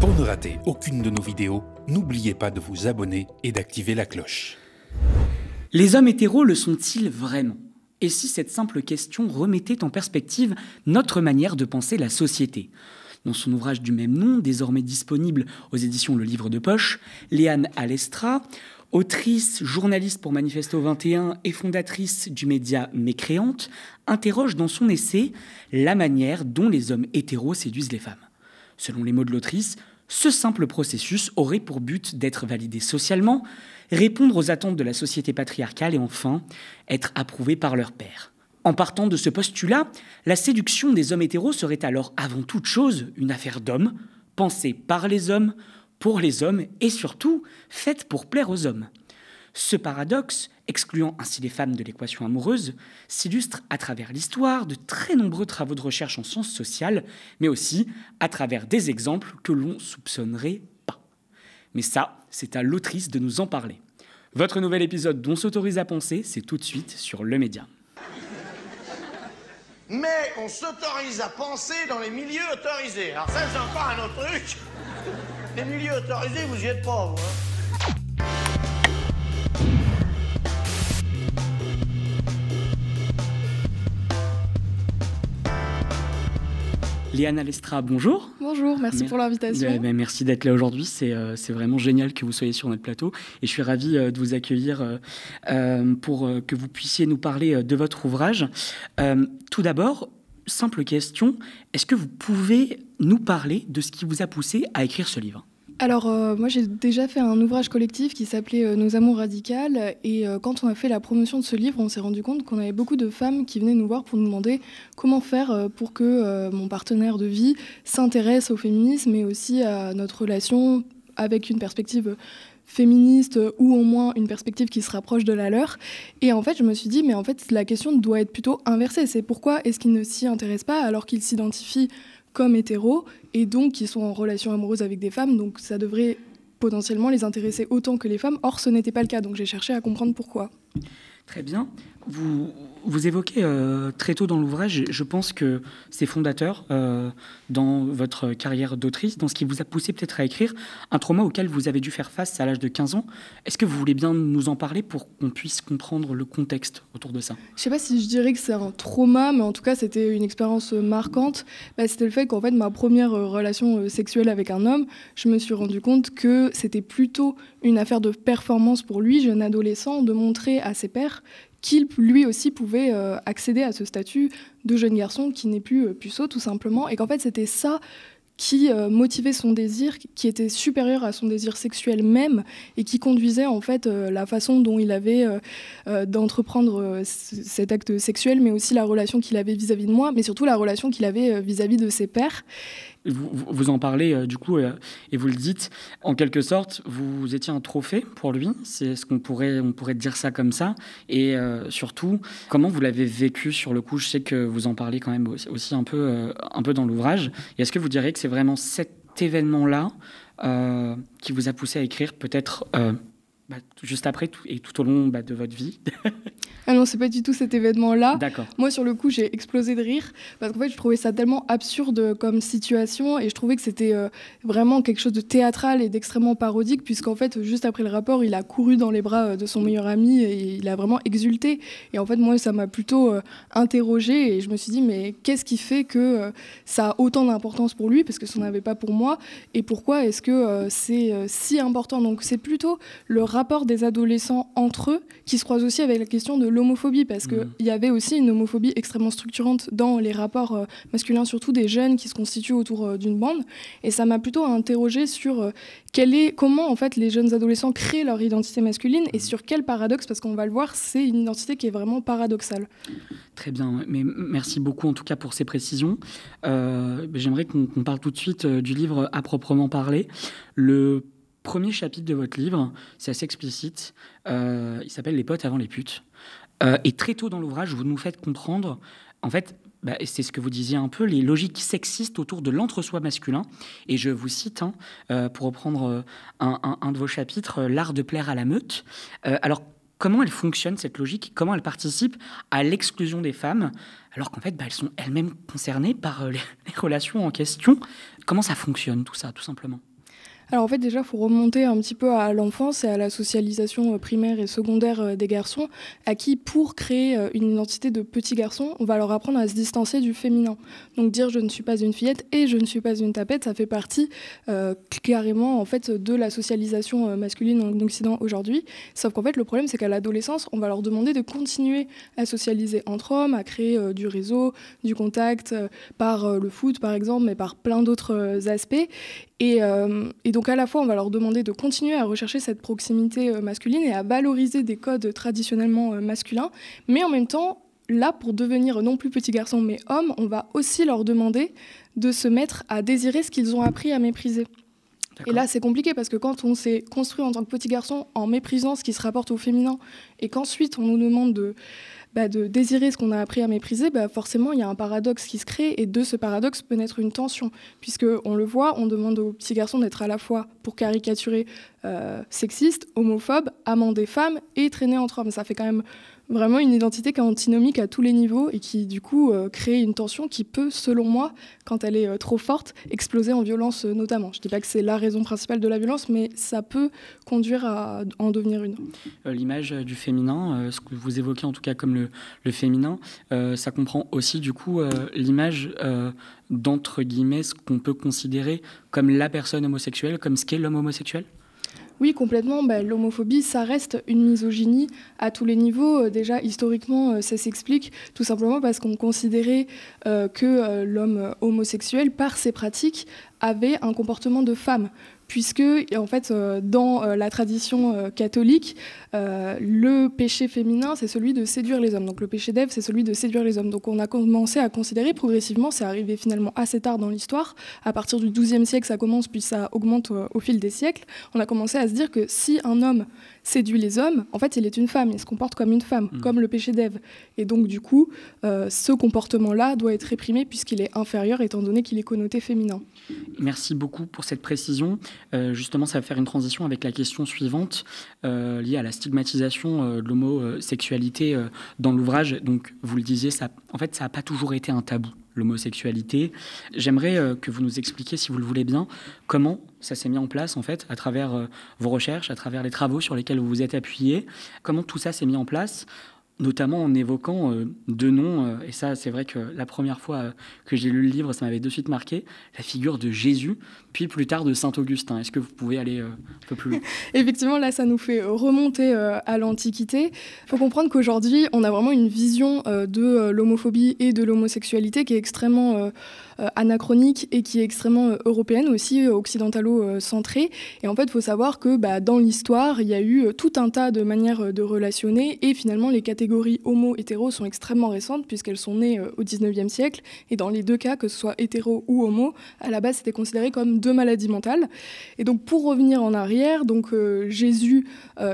Pour ne rater aucune de nos vidéos, n'oubliez pas de vous abonner et d'activer la cloche. Les hommes hétéros le sont-ils vraiment ? Et si cette simple question remettait en perspective notre manière de penser la société ? Dans son ouvrage du même nom, désormais disponible aux éditions Le Livre de Poche, Léane Alestra, autrice, journaliste pour Manifesto 21 et fondatrice du média Mécréante, interroge dans son essai la manière dont les hommes hétéros séduisent les femmes. Selon les mots de l'autrice, ce simple processus aurait pour but d'être validé socialement, répondre aux attentes de la société patriarcale et enfin être approuvé par leurs pairs. En partant de ce postulat, la séduction des hommes hétéros serait alors avant toute chose une affaire d'hommes, pensée par les hommes, pour les hommes et surtout faite pour plaire aux hommes. Ce paradoxe, excluant ainsi les femmes de l'équation amoureuse, s'illustre à travers l'histoire de très nombreux travaux de recherche en sciences sociales, mais aussi à travers des exemples que l'on soupçonnerait pas. Mais ça, c'est à l'autrice de nous en parler. Votre nouvel épisode d'On s'autorise à penser, c'est tout de suite sur Le Média. Mais on s'autorise à penser dans les milieux autorisés. Alors ça, c'est encore un autre truc. Les milieux autorisés, vous y êtes pas, vous, hein. Léane Alestra, bonjour. Bonjour, merci pour l'invitation. Merci d'être là aujourd'hui, c'est vraiment génial que vous soyez sur notre plateau et je suis ravi de vous accueillir pour que vous puissiez nous parler de votre ouvrage. Tout d'abord, simple question, est-ce que vous pouvez nous parler de ce qui vous a poussé à écrire ce livre ? Alors, moi, j'ai déjà fait un ouvrage collectif qui s'appelait Nos amours radicales. Et quand on a fait la promotion de ce livre, on s'est rendu compte qu'on avait beaucoup de femmes qui venaient nous voir pour nous demander comment faire pour que mon partenaire de vie s'intéresse au féminisme et aussi à notre relation avec une perspective féministe ou au moins une perspective qui se rapproche de la leur. Et en fait, je me suis dit, mais en fait, la question doit être plutôt inversée. C'est pourquoi est-ce qu'ils ne s'y intéressent pas alors qu'ils s'identifient comme hétéros et donc qui sont en relation amoureuse avec des femmes, donc ça devrait potentiellement les intéresser autant que les femmes. Or, ce n'était pas le cas, donc j'ai cherché à comprendre pourquoi. Très bien. Vous évoquez très tôt dans l'ouvrage, je pense que c'est fondateur dans votre carrière d'autrice, dans ce qui vous a poussé peut-être à écrire, un trauma auquel vous avez dû faire face à l'âge de 15 ans. Est-ce que vous voulez bien nous en parler pour qu'on puisse comprendre le contexte autour de ça ? Je ne sais pas si je dirais que c'est un trauma, mais en tout cas, c'était une expérience marquante. C'était le fait qu'en fait, ma première relation sexuelle avec un homme, je me suis rendu compte que c'était plutôt une affaire de performance pour lui, jeune adolescent, de montrer à ses pairs qu'il, lui aussi, pouvait accéder à ce statut de jeune garçon qui n'est plus puceau, tout simplement, et qu'en fait, c'était ça qui motivait son désir, qui était supérieur à son désir sexuel même, et qui conduisait, en fait, la façon dont il avait d'entreprendre cet acte sexuel, mais aussi la relation qu'il avait vis-à-vis de moi, mais surtout la relation qu'il avait vis-à-vis de ses pairs. Vous en parlez du coup et vous le dites, en quelque sorte, vous étiez un trophée pour lui, c'est ce qu'on pourrait dire ça comme ça, et surtout, comment vous l'avez vécu sur le coup ? Je sais que vous en parlez quand même aussi un peu dans l'ouvrage, et est-ce que vous diriez que c'est vraiment cet événement-là qui vous a poussé à écrire peut-être juste après et tout au long de votre vie ? Ah non, c'est pas du tout cet événement-là. D'accord. Moi, sur le coup, j'ai explosé de rire parce qu'en fait, je trouvais ça tellement absurde comme situation et je trouvais que c'était vraiment quelque chose de théâtral et d'extrêmement parodique puisqu'en fait, juste après le rapport, il a couru dans les bras de son meilleur ami et il a vraiment exulté. Et en fait, moi, ça m'a plutôt interrogée et je me suis dit, mais qu'est-ce qui fait que ça a autant d'importance pour lui parce que ça n'en avait pas pour moi et pourquoi est-ce que c'est si important ? Donc, c'est plutôt le rapport des adolescents entre eux qui se croise aussi avec la question de l'homophobie parce qu'il y avait aussi une homophobie extrêmement structurante dans les rapports masculins, surtout des jeunes qui se constituent autour d'une bande. Et ça m'a plutôt interrogée sur comment en fait, les jeunes adolescents créent leur identité masculine et sur quel paradoxe, parce qu'on va le voir, c'est une identité qui est vraiment paradoxale. Très bien, mais merci beaucoup en tout cas pour ces précisions. J'aimerais qu'on parle tout de suite du livre à proprement parler. Le premier chapitre de votre livre, c'est assez explicite, il s'appelle « Les potes avant les putes ». Et très tôt dans l'ouvrage, vous nous faites comprendre, en fait, c'est ce que vous disiez un peu, les logiques sexistes autour de l'entre-soi masculin. Et je vous cite, pour reprendre un de vos chapitres, « L'art de plaire à la meute ». Alors, comment elle fonctionne, cette logique ? Comment elle participe à l'exclusion des femmes, alors qu'en fait, elles sont elles-mêmes concernées par les relations en question ? Comment ça fonctionne, tout ça, tout simplement ? Alors en fait déjà il faut remonter un petit peu à l'enfance et à la socialisation primaire et secondaire des garçons à qui pour créer une identité de petit garçon on va leur apprendre à se distancier du féminin. Donc dire je ne suis pas une fillette et je ne suis pas une tapette, ça fait partie carrément en fait de la socialisation masculine en Occident aujourd'hui. Sauf qu'en fait le problème c'est qu'à l'adolescence on va leur demander de continuer à socialiser entre hommes, à créer du réseau, du contact par le foot par exemple, mais par plein d'autres aspects. Et donc à la fois on va leur demander de continuer à rechercher cette proximité masculine et à valoriser des codes traditionnellement masculins, mais en même temps là pour devenir non plus petit garçon mais homme, on va aussi leur demander de se mettre à désirer ce qu'ils ont appris à mépriser. Et là c'est compliqué parce que quand on s'est construit en tant que petit garçon en méprisant ce qui se rapporte au féminin et qu'ensuite on nous demande de désirer ce qu'on a appris à mépriser, forcément il y a un paradoxe qui se crée et de ce paradoxe peut naître une tension puisqu'on le voit, on demande aux petits garçons d'être à la fois, pour caricaturer, sexiste, homophobe, amant des femmes et traîner entre hommes. Ça fait quand même vraiment une identité qui est antinomique à tous les niveaux et qui du coup crée une tension qui peut, selon moi, quand elle est trop forte, exploser en violence notamment. Je ne dis pas que c'est la raison principale de la violence, mais ça peut conduire à en devenir une. L'image du féminin, ce que vous évoquez en tout cas comme le féminin, ça comprend aussi du coup l'image d'entre guillemets ce qu'on peut considérer comme la personne homosexuelle, comme ce qu'est l'homme homosexuel. Oui, complètement. L'homophobie, ça reste une misogynie à tous les niveaux. Déjà, historiquement, ça s'explique tout simplement parce qu'on considérait que l'homme homosexuel, par ses pratiques, avait un comportement de femme. Puisque, en fait, dans la tradition catholique, le péché féminin, c'est celui de séduire les hommes. Donc le péché d'Ève, c'est celui de séduire les hommes. Donc on a commencé à considérer progressivement, c'est arrivé finalement assez tard dans l'histoire, à partir du XIIe siècle ça commence, puis ça augmente au fil des siècles, on a commencé à se dire que si un homme séduit les hommes, en fait il est une femme, il se comporte comme une femme, comme le péché d'Ève. Et donc du coup, ce comportement-là doit être réprimé puisqu'il est inférieur étant donné qu'il est connoté féminin. Merci beaucoup pour cette précision. Justement, ça va faire une transition avec la question suivante liée à la stigmatisation de l'homosexualité dans l'ouvrage. Donc, vous le disiez, ça n'a pas toujours été un tabou, l'homosexualité. J'aimerais que vous nous expliquiez, si vous le voulez bien, comment ça s'est mis en place, en fait, à travers vos recherches, à travers les travaux sur lesquels vous vous êtes appuyé, comment tout ça s'est mis en place, notamment en évoquant deux noms, et ça c'est vrai que la première fois que j'ai lu le livre, ça m'avait de suite marqué, la figure de Jésus, puis plus tard de Saint-Augustin. Est-ce que vous pouvez aller un peu plus loin ? Effectivement, là ça nous fait remonter à l'Antiquité. Il faut comprendre qu'aujourd'hui, on a vraiment une vision de l'homophobie et de l'homosexualité qui est extrêmement anachronique et qui est extrêmement européenne aussi, occidentalo-centrée. Et en fait, il faut savoir que dans l'histoire, il y a eu tout un tas de manières de relationner et finalement les catégories homo-hétéro sont extrêmement récentes puisqu'elles sont nées au 19e siècle et dans les deux cas, que ce soit hétéro ou homo, à la base c'était considéré comme deux maladies mentales. Et donc pour revenir en arrière, donc Jésus,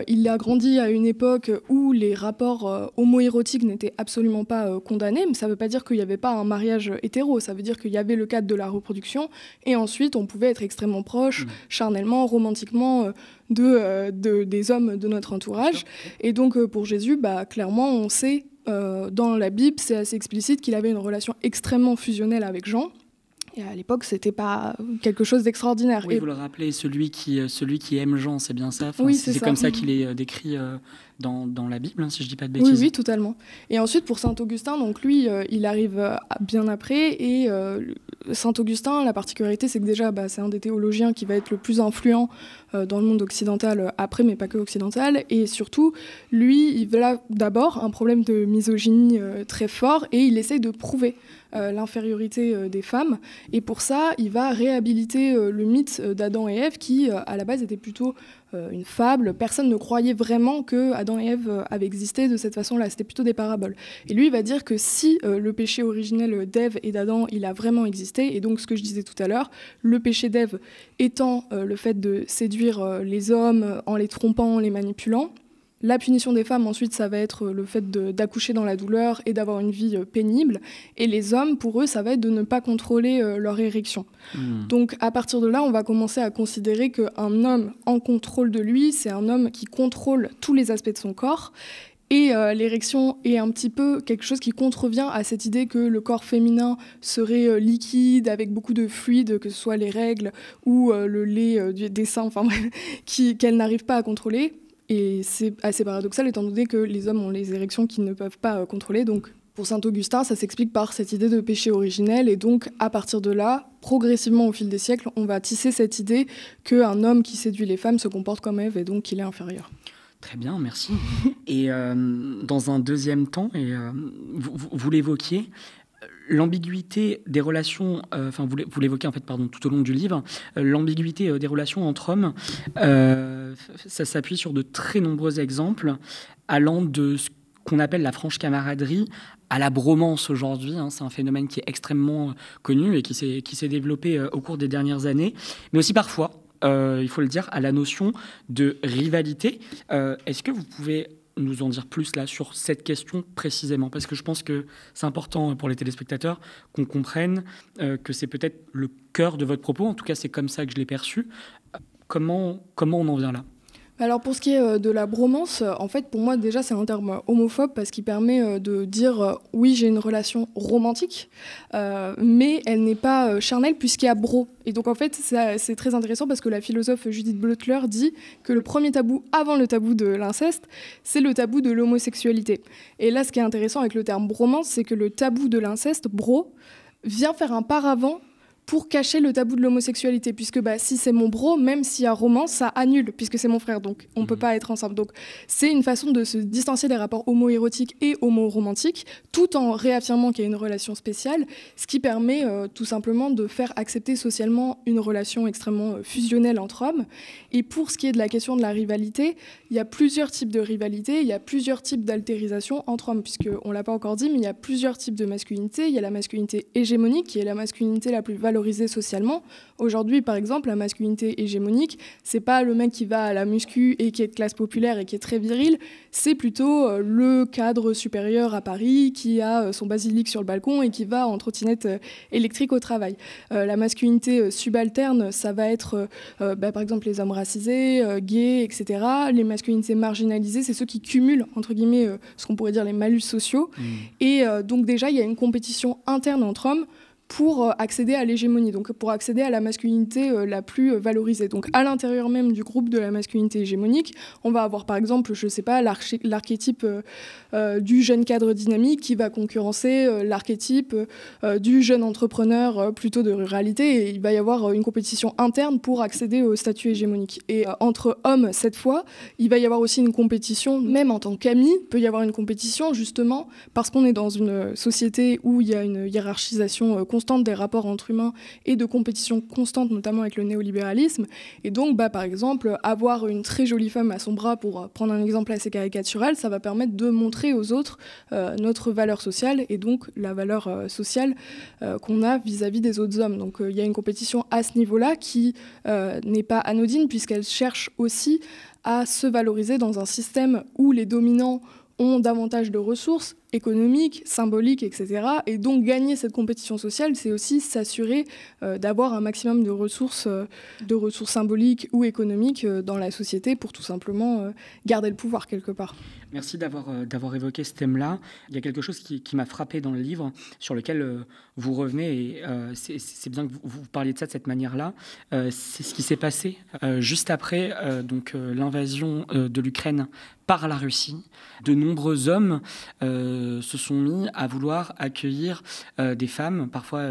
il a grandi à une époque où les rapports homo-érotiques n'étaient absolument pas condamnés, mais ça ne veut pas dire qu'il n'y avait pas un mariage hétéro, ça veut dire qu'il y avait le cadre de la reproduction et ensuite on pouvait être extrêmement proche, charnellement, romantiquement des hommes de notre entourage. Et donc pour Jésus, clairement on sait dans la Bible, c'est assez explicite qu'il avait une relation extrêmement fusionnelle avec Jean. Et à l'époque, c'était pas quelque chose d'extraordinaire. Oui, vous le rappelez, celui qui aime Jean, c'est bien ça. Oui, c'est ça. Comme ça qu'il est décrit dans la Bible, si je dis pas de bêtises. Oui, totalement. Et ensuite, pour Saint-Augustin, donc lui, il arrive bien après. Et Saint-Augustin, la particularité, c'est que déjà, c'est un des théologiens qui va être le plus influent dans le monde occidental après, mais pas que occidental. Et surtout, lui, il a d'abord un problème de misogynie très fort et il essaye de prouver l'infériorité des femmes. Et pour ça, il va réhabiliter le mythe d'Adam et Ève qui, à la base, était plutôt une fable. Personne ne croyait vraiment que Adam et Ève avaient existé de cette façon-là. C'était plutôt des paraboles. Et lui, il va dire que si le péché originel d'Ève et d'Adam, il a vraiment existé, et donc ce que je disais tout à l'heure, le péché d'Ève étant le fait de séduire les hommes en les trompant, en les manipulant, la punition des femmes, ensuite, ça va être le fait d'accoucher dans la douleur et d'avoir une vie pénible. Et les hommes, pour eux, ça va être de ne pas contrôler leur érection. Donc, à partir de là, on va commencer à considérer qu'un homme en contrôle de lui, c'est un homme qui contrôle tous les aspects de son corps. Et l'érection est un petit peu quelque chose qui contrevient à cette idée que le corps féminin serait liquide, avec beaucoup de fluide, que ce soit les règles ou le lait des seins, enfin bref, qu'elle n'arrive pas à contrôler. Et c'est assez paradoxal étant donné que les hommes ont les érections qu'ils ne peuvent pas contrôler. Donc pour saint Augustin, ça s'explique par cette idée de péché originel. Et donc à partir de là, progressivement au fil des siècles, on va tisser cette idée qu'un homme qui séduit les femmes se comporte comme Ève et donc qu'il est inférieur. Très bien, merci. Et dans un deuxième temps, et vous l'évoquiez, l'ambiguïté des relations, vous l'évoquez en fait, tout au long du livre, l'ambiguïté des relations entre hommes, ça s'appuie sur de très nombreux exemples allant de ce qu'on appelle la franche camaraderie à la bromance aujourd'hui. C'est un phénomène qui est extrêmement connu et qui s'est développé au cours des dernières années, mais aussi parfois, il faut le dire, à la notion de rivalité. Est-ce que vous pouvez nous en dire plus là sur cette question précisément? Parce que je pense que c'est important pour les téléspectateurs qu'on comprenne que c'est peut-être le cœur de votre propos. En tout cas, c'est comme ça que je l'ai perçu. Comment on en vient là? Alors pour ce qui est de la bromance, en fait pour moi déjà c'est un terme homophobe parce qu'il permet de dire oui j'ai une relation romantique, mais elle n'est pas charnelle puisqu'il y a bro. Et donc en fait c'est très intéressant parce que la philosophe Judith Butler dit que le premier tabou avant le tabou de l'inceste, c'est le tabou de l'homosexualité. Et là ce qui est intéressant avec le terme bromance, c'est que le tabou de l'inceste, bro, vient faire un paravent pour cacher le tabou de l'homosexualité, puisque si c'est mon bro, même s'il y a romance, ça annule, puisque c'est mon frère, donc on ne peut pas être ensemble. Donc c'est une façon de se distancier des rapports homo-érotiques et homo-romantiques, tout en réaffirmant qu'il y a une relation spéciale, ce qui permet tout simplement de faire accepter socialement une relation extrêmement fusionnelle entre hommes. Et pour ce qui est de la question de la rivalité, il y a plusieurs types de rivalité, il y a plusieurs types d'altérisation entre hommes, puisqu'on ne l'a pas encore dit, mais il y a plusieurs types de masculinité. Il y a la masculinité hégémonique, qui est la masculinité la plus valorisée socialement. Aujourd'hui, par exemple, la masculinité hégémonique, c'est pas le mec qui va à la muscu et qui est de classe populaire et qui est très viril, c'est plutôt le cadre supérieur à Paris qui a son basilic sur le balcon et qui va en trottinette électrique au travail. La masculinité subalterne, ça va être par exemple les hommes racisés, gays, etc. Les masculinités marginalisées, c'est ceux qui cumulent, entre guillemets, ce qu'on pourrait dire les malus sociaux. Et donc déjà, il y a une compétition interne entre hommes pour accéder à l'hégémonie, donc pour accéder à la masculinité la plus valorisée. Donc à l'intérieur même du groupe de la masculinité hégémonique, on va avoir par exemple, je sais pas, l'archétype du jeune cadre dynamique qui va concurrencer l'archétype du jeune entrepreneur plutôt de ruralité, et il va y avoir une compétition interne pour accéder au statut hégémonique. Et entre hommes, cette fois, il va y avoir aussi une compétition, même en tant qu'amis, il peut y avoir une compétition justement parce qu'on est dans une société où il y a une hiérarchisation constante des rapports entre humains et de compétition constante, notamment avec le néolibéralisme. Et donc, par exemple, avoir une très jolie femme à son bras, pour prendre un exemple assez caricatural, ça va permettre de montrer aux autres notre valeur sociale et donc la valeur sociale qu'on a vis-à-vis des autres hommes. Donc, il y a une compétition à ce niveau-là qui n'est pas anodine puisqu'elle cherche aussi à se valoriser dans un système où les dominants ont davantage de ressources économiques, symboliques, etc. Et donc gagner cette compétition sociale, c'est aussi s'assurer d'avoir un maximum de ressources symboliques ou économiques dans la société pour tout simplement garder le pouvoir quelque part. Merci d'avoir évoqué ce thème-là. Il y a quelque chose qui m'a frappé dans le livre, sur lequel vous revenez, et c'est bien que vous parliez de ça de cette manière-là. C'est ce qui s'est passé juste après l'invasion de l'Ukraine par la Russie. De nombreux hommes se sont mis à vouloir accueillir des femmes, parfois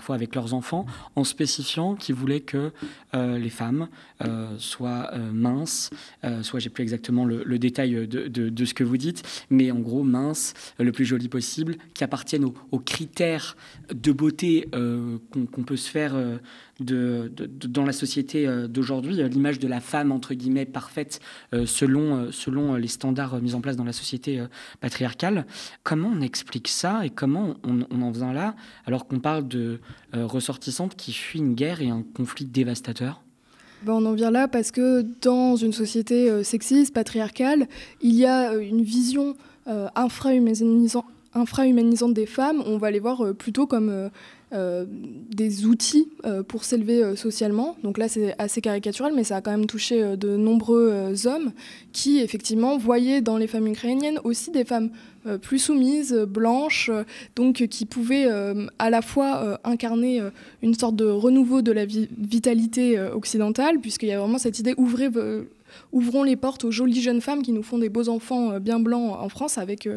avec leurs enfants, en spécifiant qu'ils voulaient que les femmes soient minces, soit j'ai plus exactement le détail de ce que vous dites, mais en gros minces, le plus joli possible, qui appartiennent aux critères de beauté qu'on peut se faire dans la société d'aujourd'hui, l'image de la femme entre guillemets parfaite selon les standards mis en place dans la société patriarcale. Comment on explique ça et comment on en vient là alors qu'on parle de ressortissantes qui fuient une guerre et un conflit dévastateur? On en vient là parce que dans une société sexiste, patriarcale, il y a une vision infrahumanisante des femmes. On va les voir plutôt comme des outils pour s'élever socialement. Donc là, c'est assez caricatural, mais ça a quand même touché de nombreux hommes qui, effectivement, voyaient dans les femmes ukrainiennes aussi des femmes plus soumises, blanches, donc qui pouvaient à la fois incarner une sorte de renouveau de la vitalité occidentale, puisqu'il y a vraiment cette idée ouvrons les portes aux jolies jeunes femmes qui nous font des beaux enfants bien blancs en France, avec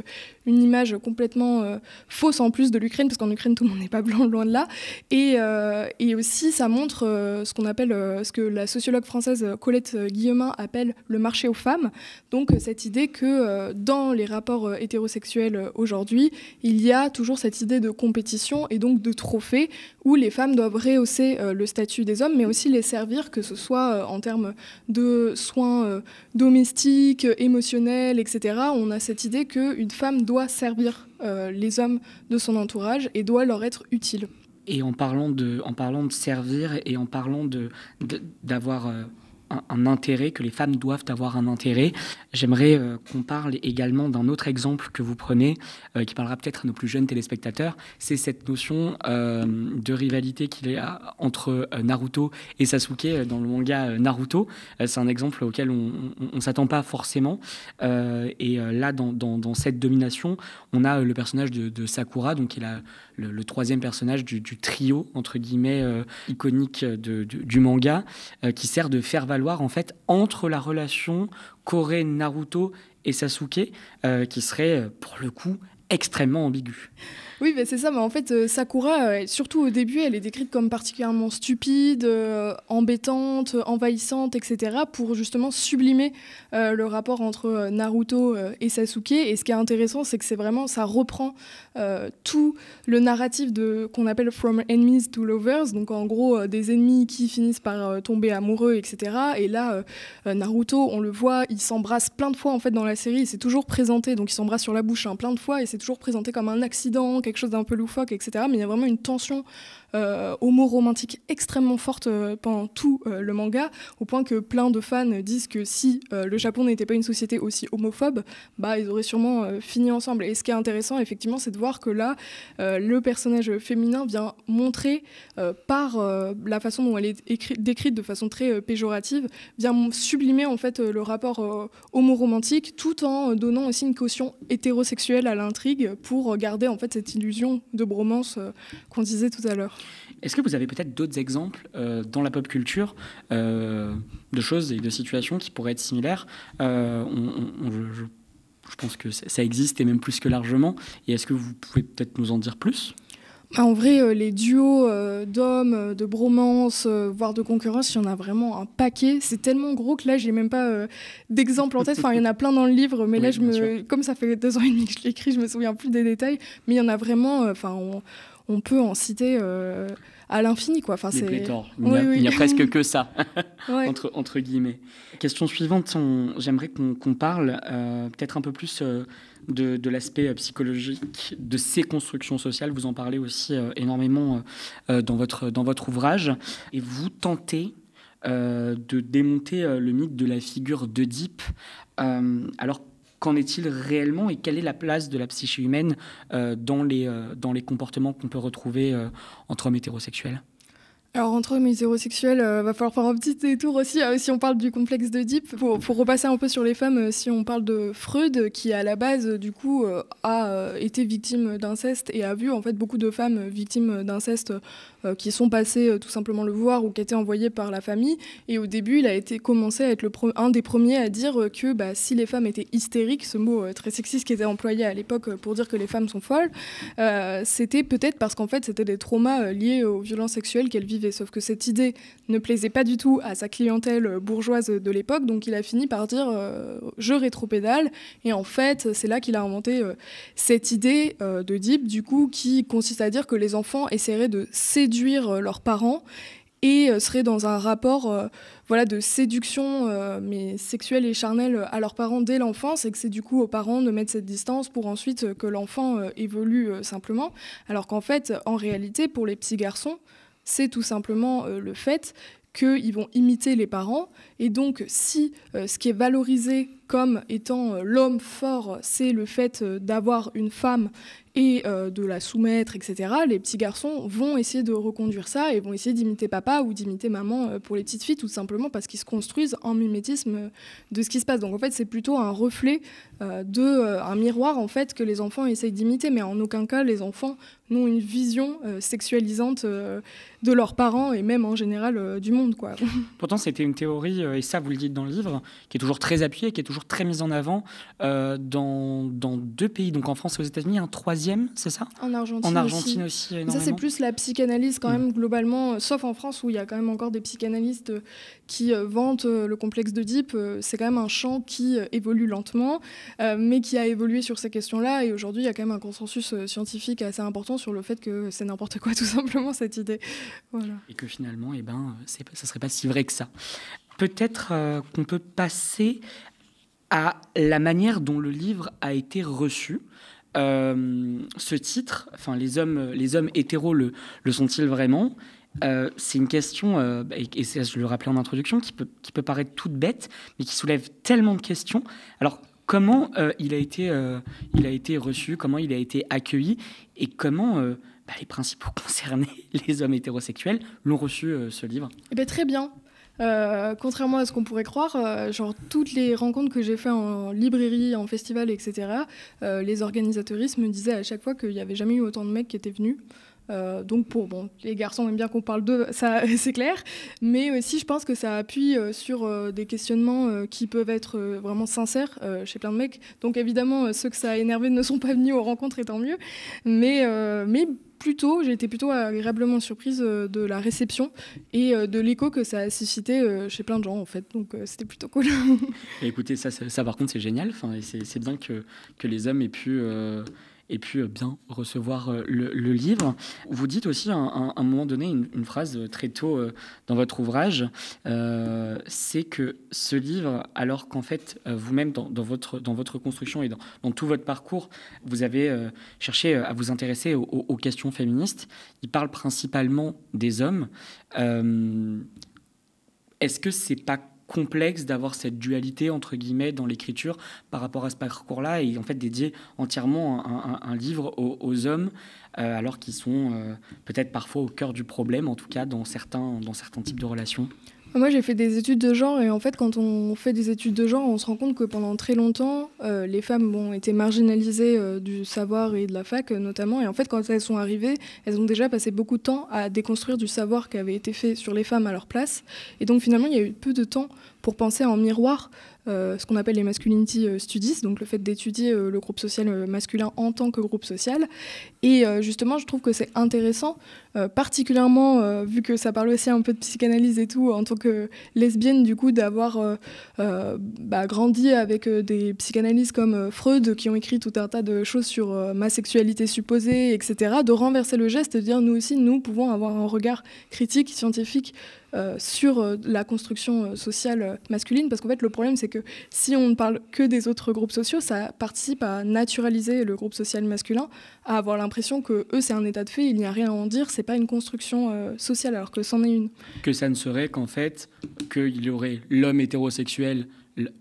une image complètement fausse en plus de l'Ukraine, parce qu'en Ukraine tout le monde n'est pas blanc, loin de là. Et aussi ça montre ce qu'on appelle, ce que la sociologue française Colette Guillemin appelle le marché aux femmes. Donc cette idée que dans les rapports hétérosexuels aujourd'hui, il y a toujours cette idée de compétition et donc de trophée où les femmes doivent rehausser le statut des hommes, mais aussi les servir, que ce soit en termes de soins domestiques, émotionnels, etc. On a cette idée qu'une femme doit servir les hommes de son entourage et doit leur être utile. Et en parlant de servir et en parlant d'avoir un intérêt, que les femmes doivent avoir un intérêt, j'aimerais qu'on parle également d'un autre exemple que vous prenez, qui parlera peut-être à nos plus jeunes téléspectateurs. C'est cette notion de rivalité qu'il y a entre Naruto et Sasuke dans le manga Naruto. C'est un exemple auquel on ne s'attend pas forcément. Et là, dans cette domination, on a le personnage de Sakura, donc qui est le troisième personnage du trio, entre guillemets, iconique du manga, qui sert de faire valoir en fait entre la relation Koré-Naruto et Sasuke, qui serait pour le coup extrêmement ambiguë. Oui, mais c'est ça. Mais en fait, Sakura, surtout au début, elle est décrite comme particulièrement stupide, embêtante, envahissante, etc., pour justement sublimer le rapport entre Naruto et Sasuke. Et ce qui est intéressant, c'est que ça reprend tout le narratif qu'on appelle From Enemies to Lovers, donc en gros des ennemis qui finissent par tomber amoureux, etc. Et là, Naruto, on le voit, il s'embrasse plein de fois en fait dans la série. C'est toujours présenté, donc il s'embrasse sur la bouche plein de fois, et c'est toujours présenté comme un accident, quelque chose d'un peu loufoque, etc. Mais il y a vraiment une tension homo-romantique extrêmement forte pendant tout le manga, au point que plein de fans disent que si le Japon n'était pas une société aussi homophobe, ils auraient sûrement fini ensemble. Et ce qui est intéressant, effectivement, c'est de voir que là, le personnage féminin vient montrer, par la façon dont elle est décrite de façon très péjorative, vient sublimer en fait le rapport homo-romantique, tout en donnant aussi une caution hétérosexuelle à l'intrigue pour garder en fait cette illusion de bromance qu'on disait tout à l'heure. Est-ce que vous avez peut-être d'autres exemples dans la pop culture de choses et de situations qui pourraient être similaires? Je pense que ça existe, et même plus que largement. Et est-ce que vous pouvez peut-être nous en dire plus? En vrai, les duos d'hommes, de bromance, voire de concurrence, il y en a vraiment un paquet. C'est tellement gros que là, j'ai même pas d'exemple en tête. Enfin, il y en a plein dans le livre, mais oui, là, comme ça fait 2 ans et demi que je l'écris, je me souviens plus des détails. Mais il y en a vraiment. On peut en citer à l'infini, quoi. Enfin, des pléthores. Il n'y n'y a presque que ça, ouais. entre guillemets. Question suivante, j'aimerais qu'on parle peut-être un peu plus de l'aspect psychologique de ces constructions sociales. Vous en parlez aussi énormément dans votre ouvrage. Et vous tentez de démonter le mythe de la figure d'Œdipe. Alors, qu'en est-il réellement, et quelle est la place de la psyché humaine dans les comportements qu'on peut retrouver entre hommes hétérosexuels? Alors, entre hommes hétérosexuels, va falloir faire un petit détour aussi, si on parle du complexe d'Œdipe. Pour repasser un peu sur les femmes, si on parle de Freud, qui à la base, du coup, a été victime d'inceste et a vu en fait beaucoup de femmes victimes d'inceste qui sont passées tout simplement le voir ou qui étaient envoyées par la famille. Et au début, il a commencé à être un des premiers à dire que si les femmes étaient hystériques, ce mot très sexiste qui était employé à l'époque pour dire que les femmes sont folles, c'était peut-être parce qu'en fait, c'était des traumas liés aux violences sexuelles qu'elles vivaient. Sauf que cette idée ne plaisait pas du tout à sa clientèle bourgeoise de l'époque, donc il a fini par dire je rétropédale. Et en fait, c'est là qu'il a inventé cette idée d'Œdipe, du coup, qui consiste à dire que les enfants essaieraient de séduire leurs parents et seraient dans un rapport de séduction mais sexuelle et charnelle à leurs parents dès l'enfance, et que c'est du coup aux parents de mettre cette distance pour ensuite que l'enfant évolue simplement. Alors qu'en fait, en réalité, pour les petits garçons, c'est tout simplement le fait qu'ils vont imiter les parents. Et donc, si ce qui est valorisé comme étant l'homme fort, c'est le fait d'avoir une femme et de la soumettre, etc., les petits garçons vont essayer de reconduire ça et vont essayer d'imiter papa ou d'imiter maman pour les petites filles, tout simplement parce qu'ils se construisent en mimétisme de ce qui se passe. Donc en fait, c'est plutôt un reflet un miroir en fait, que les enfants essayent d'imiter, mais en aucun cas les enfants n'ont une vision sexualisante de leurs parents et même en général du monde, quoi. Pourtant, c'était une théorie, et ça vous le dites dans le livre, qui est toujours très appuyée, qui est toujours très mise en avant dans 2 pays, donc en France et aux États-Unis, un 3e, c'est ça ? En Argentine, en Argentine aussi énormément. Ça, c'est plus la psychanalyse quand même, globalement, sauf en France où il y a quand même encore des psychanalystes qui vantent le complexe d'Oedipe. C'est quand même un champ qui évolue lentement, mais qui a évolué sur ces questions-là. Et aujourd'hui, il y a quand même un consensus scientifique assez important sur le fait que c'est n'importe quoi, tout simplement, cette idée. Voilà. Et que finalement, ça serait pas si vrai que ça. Peut-être qu'on peut passer à la manière dont le livre a été reçu. Ce titre, enfin les hommes hétéros le sont-ils vraiment ? C'est une question, et ça, je le rappelais en introduction, qui peut paraître toute bête, mais qui soulève tellement de questions. Alors, comment il a été reçu, comment il a été accueilli, et comment les principaux concernés, les hommes hétérosexuels, l'ont reçu, ce livre ? Eh bien, très bien. Contrairement à ce qu'on pourrait croire, genre toutes les rencontres que j'ai faites en librairie, en festival, etc., les organisateuristes me disaient à chaque fois qu'il n'y avait jamais eu autant de mecs qui étaient venus. Donc les garçons aiment bien qu'on parle d'eux, ça c'est clair, mais aussi je pense que ça appuie sur des questionnements qui peuvent être vraiment sincères chez plein de mecs. Donc évidemment ceux que ça a énervé ne sont pas venus aux rencontres, et tant mieux, mais j'ai été plutôt agréablement surprise de la réception et de l'écho que ça a suscité chez plein de gens en fait, donc c'était plutôt cool. Et écoutez, ça par contre c'est génial, enfin, c'est bien que les hommes aient pu bien recevoir le livre. Vous dites aussi à un moment donné une phrase très tôt dans votre ouvrage, c'est que ce livre, alors qu'en fait vous-même dans votre construction et dans tout votre parcours, vous avez cherché à vous intéresser aux questions féministes, il parle principalement des hommes. Est-ce que c'est pas complexe d'avoir cette dualité entre guillemets dans l'écriture par rapport à ce parcours-là et en fait dédier entièrement un livre aux hommes alors qu'ils sont peut-être parfois au cœur du problème, en tout cas dans certains types de relations? Moi, j'ai fait des études de genre et en fait, quand on fait des études de genre, on se rend compte que pendant très longtemps, les femmes ont été marginalisées du savoir et de la fac notamment. Et en fait, quand elles sont arrivées, elles ont déjà passé beaucoup de temps à déconstruire du savoir qui avait été fait sur les femmes à leur place. Et donc finalement, il y a eu peu de temps pour penser en miroir ce qu'on appelle les masculinity studies, donc le fait d'étudier le groupe social masculin en tant que groupe social. Et justement, je trouve que c'est intéressant, particulièrement vu que ça parle aussi un peu de psychanalyse et tout, en tant que lesbienne, du coup, d'avoir grandi avec des psychanalystes comme Freud, qui ont écrit tout un tas de choses sur ma sexualité supposée, etc., de renverser le geste, de dire nous aussi, nous pouvons avoir un regard critique, scientifique, sur la construction sociale masculine, parce qu'en fait le problème c'est que si on ne parle que des autres groupes sociaux, ça participe à naturaliser le groupe social masculin, à avoir l'impression que eux c'est un état de fait, il n'y a rien à en dire, c'est pas une construction sociale, alors que c'en est une. Que ça ne serait qu'en fait qu'il y aurait l'homme hétérosexuel,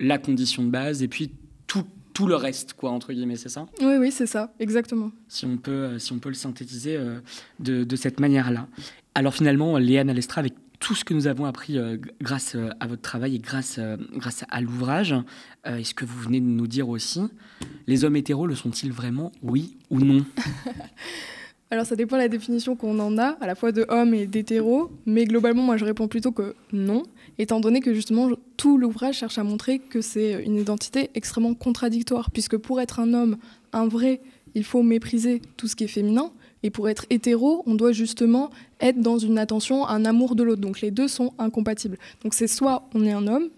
la condition de base, et puis tout le reste, quoi, entre guillemets, c'est ça ? Oui, c'est ça, exactement. Si on peut le synthétiser de cette manière-là. Alors finalement, Léane Alestra, avec tout ce que nous avons appris grâce à votre travail et grâce à l'ouvrage, est-ce que vous venez de nous dire aussi, les hommes hétéros le sont-ils vraiment, oui ou non ? Alors ça dépend de la définition qu'on en a, à la fois de homme et d'hétéro, mais globalement moi je réponds plutôt que non, étant donné que justement tout l'ouvrage cherche à montrer que c'est une identité extrêmement contradictoire, puisque pour être un homme, un vrai, il faut mépriser tout ce qui est féminin, et pour être hétéro, on doit justement être dans une attention, un amour de l'autre. Donc les deux sont incompatibles. Donc c'est soit on est un homme,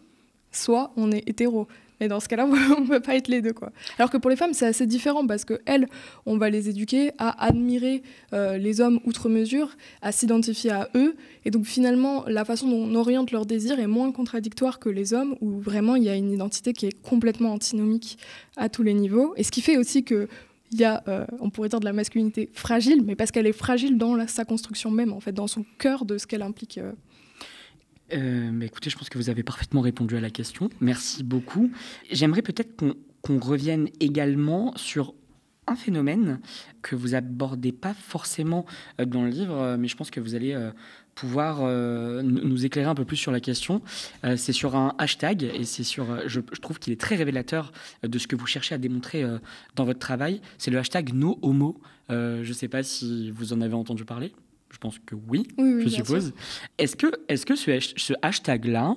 soit on est hétéro. Et dans ce cas-là, on ne peut pas être les deux, quoi. Alors que pour les femmes, c'est assez différent parce qu'elles, on va les éduquer à admirer les hommes outre mesure, à s'identifier à eux. Et donc finalement, la façon dont on oriente leurs désirs est moins contradictoire que les hommes, où vraiment il y a une identité qui est complètement antinomique à tous les niveaux. Et ce qui fait aussi que il y a, on pourrait dire, de la masculinité fragile, mais parce qu'elle est fragile dans sa construction même, en fait, dans son cœur de ce qu'elle implique. Écoutez, je pense que vous avez parfaitement répondu à la question. Merci beaucoup. J'aimerais peut-être qu'on revienne également sur un phénomène que vous abordez pas forcément dans le livre, mais je pense que vous allez pouvoir nous éclairer un peu plus sur la question. C'est sur un hashtag et je trouve qu'il est très révélateur de ce que vous cherchez à démontrer dans votre travail. C'est le hashtag NoHomo. Je ne sais pas si vous en avez entendu parler. Je pense que oui, je suppose. Est-ce que ce hashtag-là,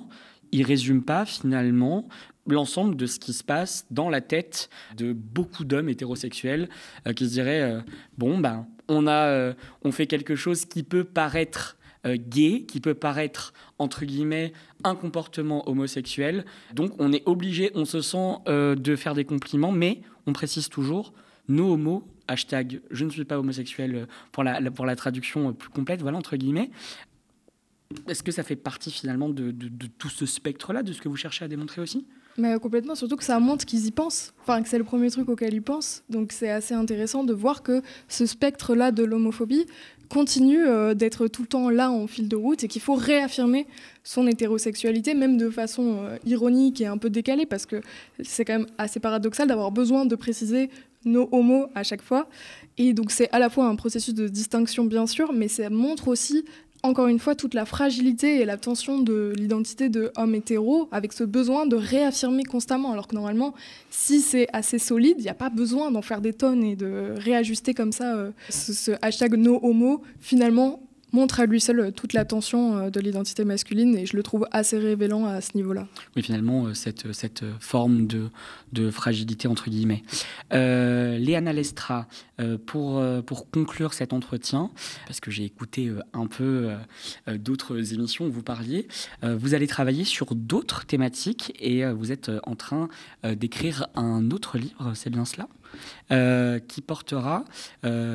il résume pas finalement l'ensemble de ce qui se passe dans la tête de beaucoup d'hommes hétérosexuels qui se diraient on fait quelque chose qui peut paraître gay, qui peut paraître entre guillemets un comportement homosexuel, donc on est obligé, on se sent de faire des compliments, mais on précise toujours no homo, hashtag je ne suis pas homosexuel pour la traduction plus complète, voilà, entre guillemets. Est-ce que ça fait partie finalement de tout ce spectre-là, de ce que vous cherchez à démontrer aussi ? Mais complètement, surtout que ça montre qu'ils y pensent, enfin que c'est le premier truc auquel ils pensent. Donc c'est assez intéressant de voir que ce spectre-là de l'homophobie continue d'être tout le temps là en fil de route et qu'il faut réaffirmer son hétérosexualité, même de façon ironique et un peu décalée, parce que c'est quand même assez paradoxal d'avoir besoin de préciser nos homos à chaque fois. Et donc c'est à la fois un processus de distinction bien sûr, mais ça montre aussi encore une fois toute la fragilité et la tension de l'identité de homme hétéro, avec ce besoin de réaffirmer constamment, alors que normalement, si c'est assez solide, il n'y a pas besoin d'en faire des tonnes et de réajuster comme ça. Ce hashtag no homo, finalement, montre à lui seul toute la tension de l'identité masculine, et je le trouve assez révélant à ce niveau-là. Oui, finalement, cette forme de fragilité, entre guillemets. Léana Lestra, pour conclure cet entretien, parce que j'ai écouté un peu d'autres émissions où vous parliez, vous allez travailler sur d'autres thématiques et vous êtes en train d'écrire un autre livre, c'est bien cela ? Qui portera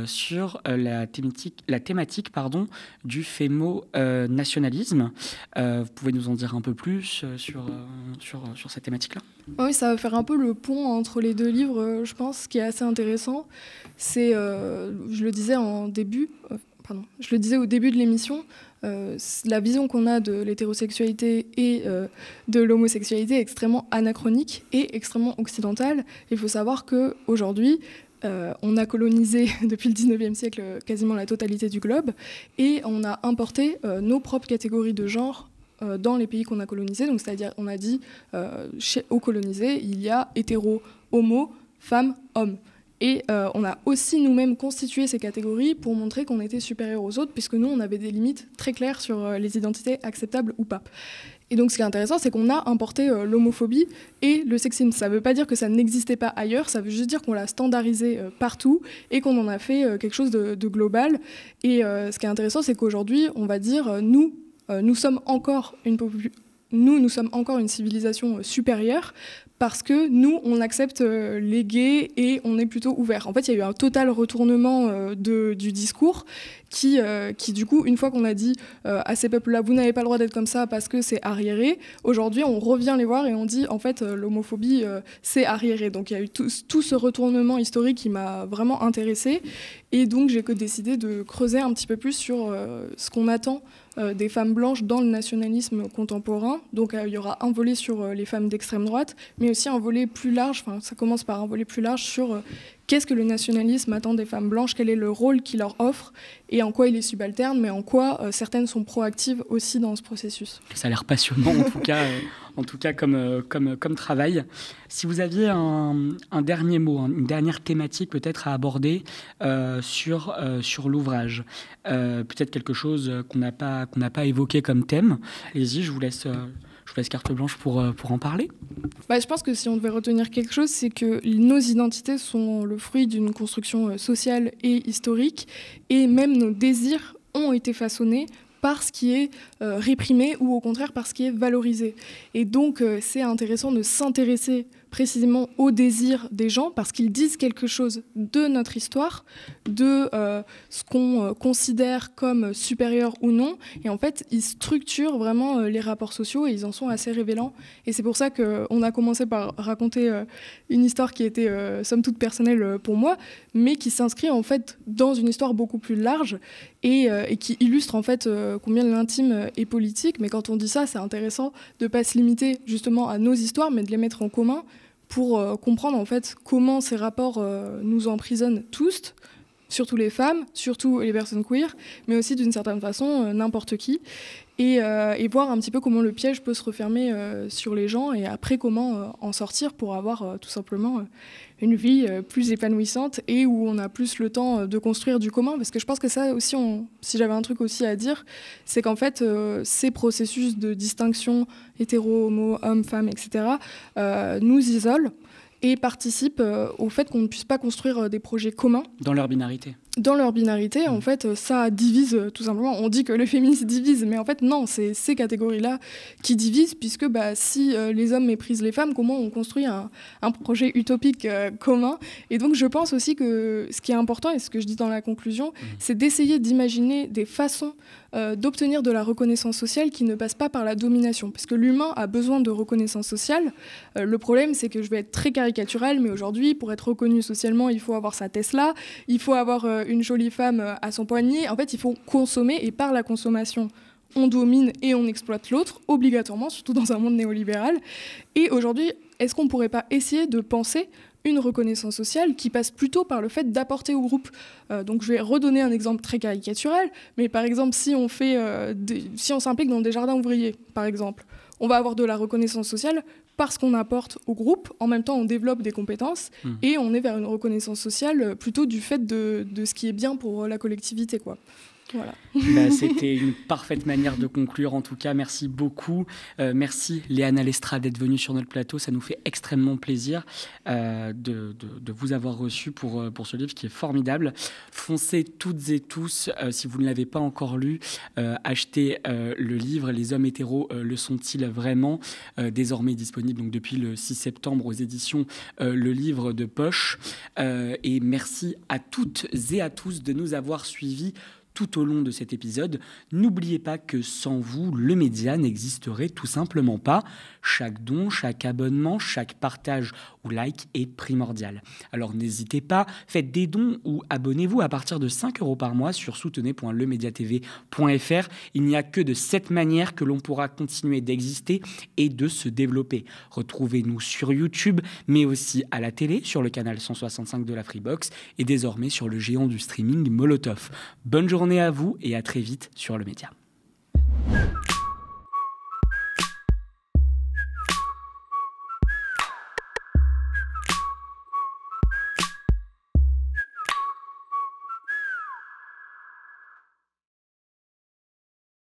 sur la thématique du fémo-nationalisme. Vous pouvez nous en dire un peu plus sur cette thématique-là ? Oui, ça va faire un peu le pont entre les deux livres, je pense. Ce qui est assez intéressant, c'est, je le disais au début de l'émission, la vision qu'on a de l'hétérosexualité et de l'homosexualité est extrêmement anachronique et extrêmement occidentale. Il faut savoir qu'aujourd'hui, on a colonisé depuis le 19e siècle quasiment la totalité du globe et on a importé nos propres catégories de genre dans les pays qu'on a colonisés. Donc, c'est-à-dire, on a dit, aux colonisés, il y a hétéro, homo, femme, homme. Et on a aussi nous-mêmes constitué ces catégories pour montrer qu'on était supérieur aux autres, puisque nous, on avait des limites très claires sur les identités acceptables ou pas. Et donc, ce qui est intéressant, c'est qu'on a importé l'homophobie et le sexisme. Ça ne veut pas dire que ça n'existait pas ailleurs, ça veut juste dire qu'on l'a standardisé partout et qu'on en a fait quelque chose de global. Et ce qui est intéressant, c'est qu'aujourd'hui, on va dire, nous sommes encore une civilisation supérieure, parce que nous, on accepte les gays et on est plutôt ouvert. En fait, il y a eu un total retournement du discours qui, du coup, une fois qu'on a dit à ces peuples-là, vous n'avez pas le droit d'être comme ça parce que c'est arriéré, aujourd'hui, on revient les voir et on dit, en fait, l'homophobie, c'est arriéré. Donc, il y a eu tout ce retournement historique qui m'a vraiment intéressée. Et donc, j'ai décidé de creuser un petit peu plus sur ce qu'on attend des femmes blanches dans le nationalisme contemporain. Donc il y aura un volet sur les femmes d'extrême droite, mais aussi un volet plus large, ça commence par un volet plus large sur qu'est-ce que le nationalisme attend des femmes blanches, quel est le rôle qu'il leur offre et en quoi il est subalterne, mais en quoi certaines sont proactives aussi dans ce processus. Ça a l'air passionnant en tout cas comme travail. Si vous aviez un dernier mot, une dernière thématique peut-être à aborder sur l'ouvrage, peut-être quelque chose qu'on n'a pas évoqué comme thème, allez-y, je vous laisse carte blanche pour en parler. Je pense que si on devait retenir quelque chose, c'est que nos identités sont le fruit d'une construction sociale et historique, et même nos désirs ont été façonnés par ce qui est réprimé ou au contraire par ce qui est valorisé. Et donc c'est intéressant de s'intéresser précisément aux désirs des gens parce qu'ils disent quelque chose de notre histoire, de ce qu'on considère comme supérieur ou non. Et en fait, ils structurent vraiment les rapports sociaux et ils en sont assez révélants. Et c'est pour ça qu'on a commencé par raconter une histoire qui était somme toute personnelle pour moi, mais qui s'inscrit en fait dans une histoire beaucoup plus large et qui illustre en fait combien l'intime et politique, mais quand on dit ça, c'est intéressant de ne pas se limiter justement à nos histoires, mais de les mettre en commun pour comprendre en fait comment ces rapports nous emprisonnent tous, surtout les femmes, surtout les personnes queer, mais aussi d'une certaine façon n'importe qui, et voir un petit peu comment le piège peut se refermer sur les gens, et après comment en sortir pour avoir tout simplement une vie plus épanouissante et où on a plus le temps de construire du commun. Parce que je pense que ça aussi, si j'avais un truc aussi à dire, c'est qu'en fait, ces processus de distinction hétéro, homo, homme, femme, etc., nous isolent et participent au fait qu'on ne puisse pas construire des projets communs. Dans leur binarité. Dans leur binarité, en fait, ça divise tout simplement. On dit que le féminisme divise, mais en fait, non, c'est ces catégories-là qui divisent, puisque si les hommes méprisent les femmes, comment on construit un projet utopique commun? Et donc, je pense aussi que ce qui est important, et ce que je dis dans la conclusion, c'est d'essayer d'imaginer des façons d'obtenir de la reconnaissance sociale qui ne passe pas par la domination. Parce que l'humain a besoin de reconnaissance sociale. Le problème, c'est que je vais être très caricatural, mais aujourd'hui, pour être reconnu socialement, il faut avoir sa Tesla, il faut avoir une jolie femme à son poignet. En fait, il faut consommer, et par la consommation, on domine et on exploite l'autre, obligatoirement, surtout dans un monde néolibéral. Et aujourd'hui, est-ce qu'on ne pourrait pas essayer de penser une reconnaissance sociale qui passe plutôt par le fait d'apporter au groupe. Donc je vais redonner un exemple très caricatural, mais par exemple, si on s'implique dans des jardins ouvriers, par exemple, on va avoir de la reconnaissance sociale parce qu'on apporte au groupe, en même temps on développe des compétences, et on est vers une reconnaissance sociale plutôt du fait de ce qui est bien pour la collectivité, quoi. Voilà. C'était une parfaite manière de conclure. En tout cas, merci beaucoup. Merci Léana Lestra d'être venue sur notre plateau. Ça nous fait extrêmement plaisir de vous avoir reçu pour ce livre qui est formidable. Foncez toutes et tous, si vous ne l'avez pas encore lu, achetez le livre. Les hommes hétéros le sont-ils vraiment? Désormais disponible donc, depuis le 6 septembre aux éditions Le Livre de Poche. Et merci à toutes et à tous de nous avoir suivis tout au long de cet épisode. N'oubliez pas que sans vous, le média n'existerait tout simplement pas. Chaque don, chaque abonnement, chaque partage ou like est primordial. Alors n'hésitez pas, faites des dons ou abonnez-vous à partir de 5 € par mois sur soutenez.lemediatv.fr. Il n'y a que de cette manière que l'on pourra continuer d'exister et de se développer. Retrouvez-nous sur YouTube, mais aussi à la télé, sur le canal 165 de la Freebox et désormais sur le géant du streaming Molotov. Bonne journée à vous et à très vite sur le média.